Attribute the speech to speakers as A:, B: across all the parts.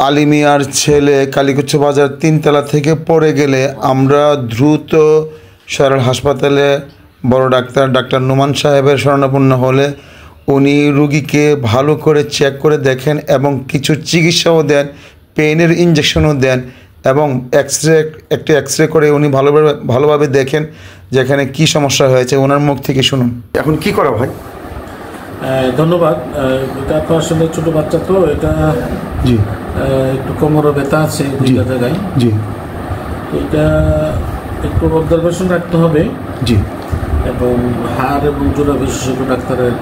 A: আলিমিয়ার ছেলে কালীকুচ্ছ বাজার 3তলা থেকে পড়ে গেলে আমরা দ্রুত সরল হাসপাতালে বড় ডাক্তার নোমান সাহেবের শরণাপন্ন হলে উনি রুগীকে ভালো করে চেক করে দেখেন এবং কিছু চিকিৎসাও দেন, পেইনের ইঞ্জেকশনও দেন এবং এক্স রে করে উনি ভালোভাবে দেখেন যেখানে কি সমস্যা হয়েছে। ওনার মুখ থেকে শুনুন। এখন কি করা ভাই?
B: ধন্যবাদ। এটা তো আসলে ছোটো বাচ্চা, তো এটা
A: জি
B: একটু কোমরে ব্যথা আছে দুইটা জায়গায়।
A: জি
B: এটা একটু অবজারভেশন রাখতে হবে।
A: জি
B: এবং হাড় এবং জোড়া বিশেষজ্ঞ ডাক্তারের।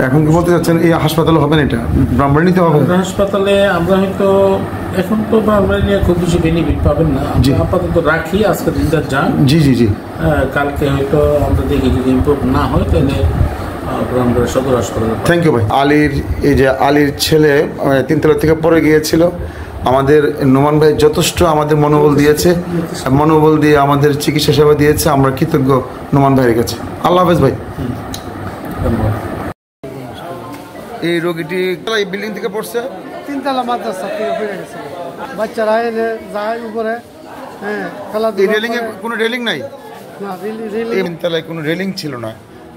A: এখন কি বলতে চাচ্ছেন এই হাসপাতালে হবে না, এটা ব্রাহ্মণবাড়িতে হবে?
B: হাসপাতালে আমরা হয়তো এখন তো ব্রাহ্মণবাড়ি নিয়ে খুব বেশি বেনিফিট পাবেন না, আমরা আপাতত রাখি আজকে দিনটা যান।
A: জি জি জি
B: কালকে হয়তো আমরা দেখি যদি ইমপ্রুভ না হয় তাহলে সদর হাসপাতালে।
A: থ্যাংক ইউ ভাই। আলীর ছেলে 3তলা থেকে পড়ে গিয়েছিল। আমাদের নোমান ভাই যথেষ্ট আমাদের মনোবল দিয়েছে, মনোবল দিয়ে আমাদের চিকিৎসা সেবা দিয়েছে। আমরা কৃতজ্ঞ নোমান ভাইয়ের কাছে। আল্লাহ হাফেজ ভাই।
B: ধন্যবাদ।
A: এই রোগীটি এই বিল্ডিং থেকে পড়ছে,
C: 3তলা মাদ্রাসা থেকে পড়ে গেছে। বাচ্চারা এনে যায় উপরে,
A: এই রেলিং এ কোনো রেলিং নাই,
C: না
A: এই 3তলায় কোনো রেলিং ছিল না।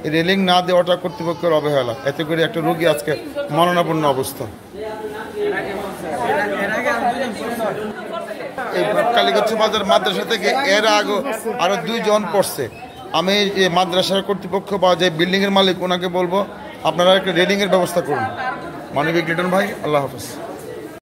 A: এই রেলিং না দেওয়াটা কর্তৃপক্ষের অবহেলা, এতে করে একটা রোগী আজকে মরণাপন্ন অবস্থা। এই কালীকুচ্ছ বাজার মাদ্রাসা থেকে এর আগে আরো 2 জন পড়ছে। আমি যে মাদ্রাসার কর্তৃপক্ষ বা যে বিল্ডিং এর মালিক ওনাকে বলবো আপনারা একটা রেলিং এর ব্যবস্থা করুন। মানবিক লিটন ভাই, আল্লাহ হাফেজ।